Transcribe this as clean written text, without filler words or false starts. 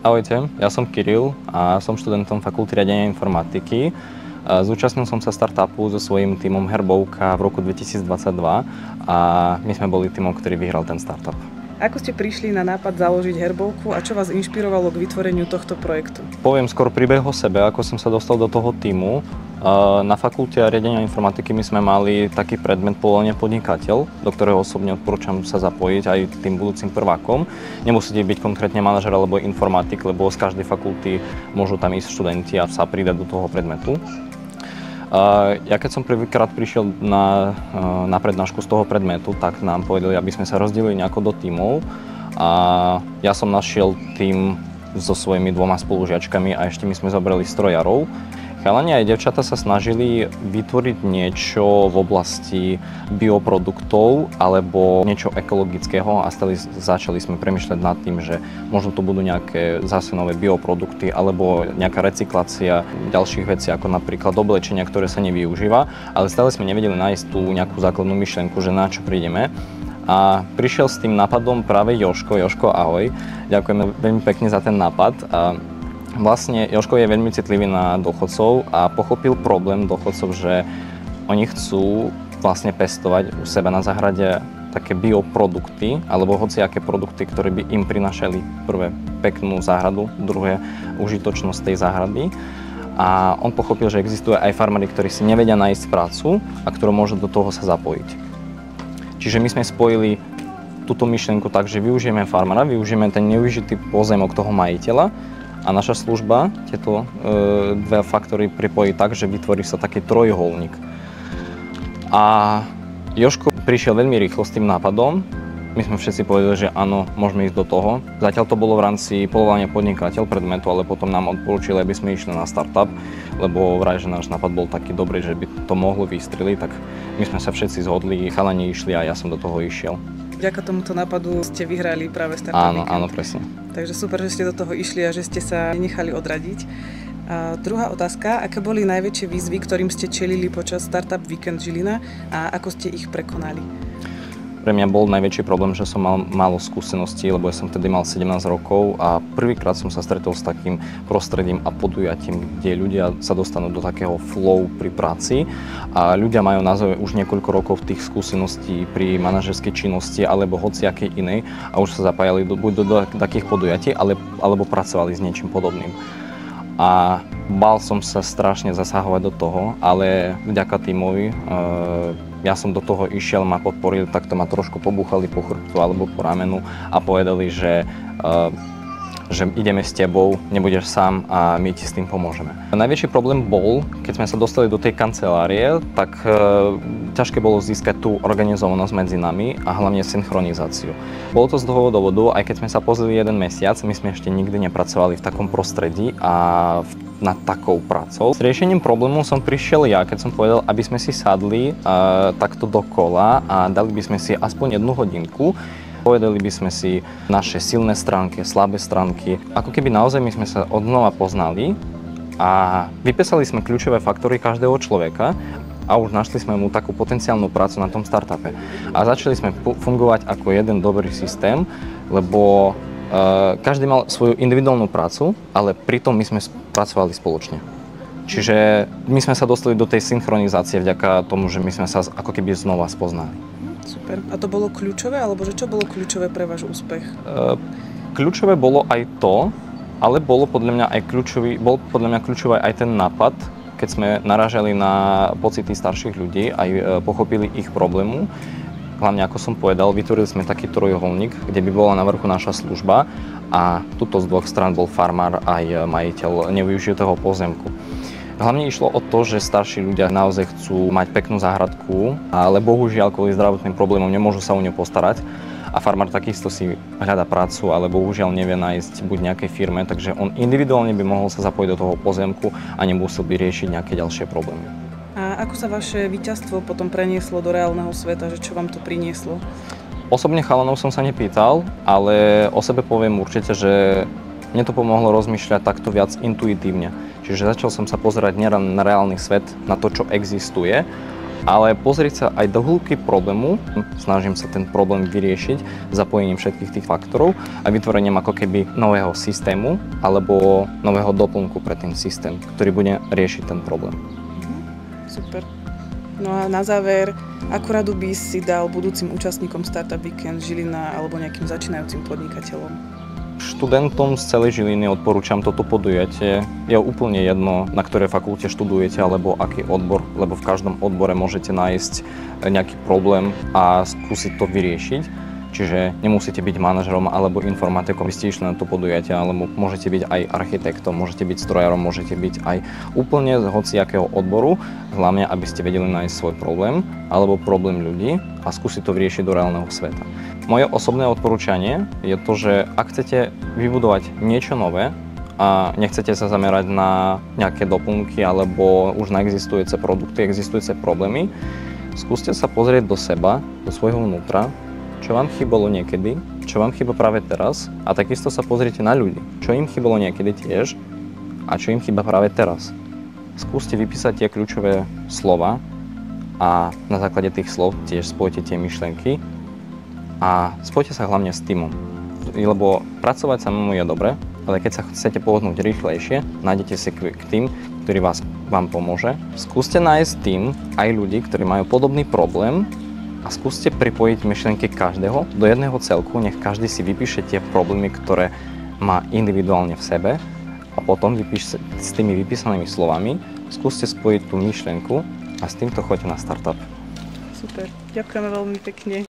Ahojte, ja som Kiril a som študentom Fakulty riadenia informatiky. Zúčastnil som sa startupu so svojím tímom Herbovka v roku 2022 a my sme boli tímom, ktorý vyhral ten startup. Ako ste prišli na nápad založiť Herbovku a čo vás inšpirovalo k vytvoreniu tohto projektu? Poviem skôr príbeh o sebe, ako som sa dostal do toho tímu. Na Fakulte riadenia informatiky my sme mali taký predmet povolanie podnikateľ, do ktorého osobne odporúčam sa zapojiť aj tým budúcim prvákom. Nemusíte byť konkrétne manažer alebo informatik, lebo z každej fakulty môžu tam ísť študenti a sa pridať do toho predmetu. Ja keď som prvýkrát prišiel na prednášku z toho predmetu, tak nám povedali, aby sme sa rozdelili nejako do tímov a ja som našiel tím so svojimi 2 spolužiačkami a ešte my sme zobrali strojárov. Chalani aj devčata sa snažili vytvoriť niečo v oblasti bioproduktov alebo niečo ekologického a začali sme premýšľať nad tým, že možno to budú nejaké zase nové bioprodukty alebo nejaká recyklácia ďalších vecí, ako napríklad oblečenia, ktoré sa nevyužíva, ale stále sme nevedeli nájsť tú nejakú základnú myšlienku, že na čo prídeme. A prišiel s tým nápadom práve Jožko. Jožko, ahoj. Ďakujeme veľmi pekne za ten nápad. Vlastne Jožko je veľmi citlivý na dôchodcov a pochopil problém dôchodcov, že oni chcú vlastne pestovať u seba na záhrade také bioprodukty alebo hociaké produkty, ktoré by im prinášali prvé peknú záhradu, druhé užitočnosť tej záhrady. A on pochopil, že existuje aj farmári, ktorí si nevedia nájsť prácu a ktorí môžu do toho sa zapojiť. Čiže my sme spojili túto myšlienku tak, že využijeme farmára, využijeme ten nevyužitý pozemok toho majiteľa a naša služba tieto dve faktory pripojí tak, že vytvorí sa taký trojuholník. A Jožko prišiel veľmi rýchlo s tým nápadom. My sme všetci povedali, že áno, môžeme ísť do toho. Zatiaľ to bolo v rámci povolania podnikateľ predmetu, ale potom nám odporúčili, aby sme išli na startup, lebo vraj, že náš nápad bol taký dobrý, že by to mohlo vystreliť, tak my sme sa všetci zhodli, chalani išli a ja som do toho išiel. Vďaka tomuto nápadu ste vyhrali práve Startup Weekend. Áno, presne. Takže super, že ste do toho išli a že ste sa nenechali odradiť. A druhá otázka, aké boli najväčšie výzvy, ktorým ste čelili počas Startup Weekend Žilina a ako ste ich prekonali? Pre mňa bol najväčší problém, že som mal málo skúseností, lebo ja som vtedy mal 17 rokov a prvýkrát som sa stretol s takým prostredím a podujatím, kde ľudia sa dostanú do takého flow pri práci a ľudia majú naozaj už niekoľko rokov tých skúseností pri manažerskej činnosti alebo hociakej inej a už sa zapájali buď do takých podujatí, alebo pracovali s niečím podobným. A bál som sa strašne zasahovať do toho, ale vďaka tímovi ja som do toho išiel, ma podporili, takto ma trošku pobúchali po chrbtu alebo po ramenu a povedali, že ideme s tebou, nebudeš sám a my ti s tým pomôžeme. Najväčší problém bol, keď sme sa dostali do tej kancelárie, tak ťažké bolo získať tú organizovanosť medzi nami a hlavne synchronizáciu. Bolo to z toho dôvodu, aj keď sme sa pozreli 1 mesiac, my sme ešte nikdy nepracovali v takom prostredí a nad takou prácou. S riešením problému som prišiel ja, keď som povedal, aby sme si sadli takto dokola a dali by sme si aspoň 1 hodinku. Povedali by sme si naše silné stránky, slabé stránky. Ako keby naozaj my sme sa odnova poznali a vypísali sme kľúčové faktory každého človeka a už našli sme mu takú potenciálnu prácu na tom startupe. A začali sme fungovať ako jeden dobrý systém, lebo každý mal svoju individuálnu prácu, ale pritom my sme pracovali spoločne. Čiže my sme sa dostali do tej synchronizácie vďaka tomu, že my sme sa ako keby znova spoznali. Super. A to bolo kľúčové, alebo že čo bolo kľúčové pre váš úspech? Kľúčové bolo aj to, ale bolo podľa mňa kľúčové aj ten nápad, keď sme narážali na pocity starších ľudí, aj pochopili ich problému. Hlavne, ako som povedal, vytvorili sme taký trojuholník, kde by bola na vrchu naša služba a tuto z 2 strán bol farmár aj majiteľ nevyužitého pozemku. Hlavne išlo o to, že starší ľudia naozaj chcú mať peknú záhradku, ale bohužiaľ kvôli zdravotným problémom nemôžu sa o ňu postarať a farmár takisto si hľadá prácu, ale bohužiaľ nevie nájsť buď nejakej firme, takže on individuálne by mohol sa zapojiť do toho pozemku a nemusel by riešiť nejaké ďalšie problémy. A ako sa vaše víťazstvo potom prenieslo do reálneho sveta, že čo vám to prinieslo? Osobne chalanov som sa nepýtal, ale o sebe poviem určite, že mne to pomohlo rozmýšľať takto viac intuitívne. Čiže začal som sa pozerať nielen na reálny svet, na to, čo existuje, ale pozrieť sa aj do hĺbky problému, snažím sa ten problém vyriešiť zapojením všetkých tých faktorov a vytvorením ako keby nového systému alebo nového doplnku pre ten systém, ktorý bude riešiť ten problém. Super. No a na záver, akú radu by si dal budúcim účastníkom Startup Weekend Žilina alebo nejakým začínajúcim podnikateľom? Študentom z celej Žiliny odporúčam toto podujatie. Je úplne jedno, na ktorej fakulte študujete alebo aký odbor, lebo v každom odbore môžete nájsť nejaký problém a skúsiť to vyriešiť. Čiže nemusíte byť manažerom alebo informatikom, vy ste išli na to podujatie, alebo môžete byť aj architektom, môžete byť strojárom, môžete byť aj úplne z hociakého odboru, hlavne aby ste vedeli nájsť svoj problém alebo problém ľudí a skúsiť to vyriešiť do reálneho sveta. Moje osobné odporúčanie je to, že ak chcete vybudovať niečo nové a nechcete sa zamerať na nejaké doplnky alebo už na existujúce produkty, existujúce problémy, skúste sa pozrieť do seba, do svojho vnútra, čo vám chýbalo niekedy, čo vám chýba práve teraz a takisto sa pozrite na ľudí, čo im chýbalo niekedy tiež a čo im chýba práve teraz. Skúste vypísať tie kľúčové slova a na základe tých slov tiež spojite tie myšlienky a spojte sa hlavne s tímom, lebo pracovať samému je dobre, ale keď sa chcete pohnúť rýchlejšie, nájdete si tým, ktorý vám pomôže. Skúste nájsť tým aj ľudí, ktorí majú podobný problém a skúste pripojiť myšlienky každého do jedného celku, nech každý si vypíše tie problémy, ktoré má individuálne v sebe a potom s tými vypísanými slovami skúste spojiť tú myšlienku a s týmto choďte na startup. Super, ďakujeme veľmi pekne.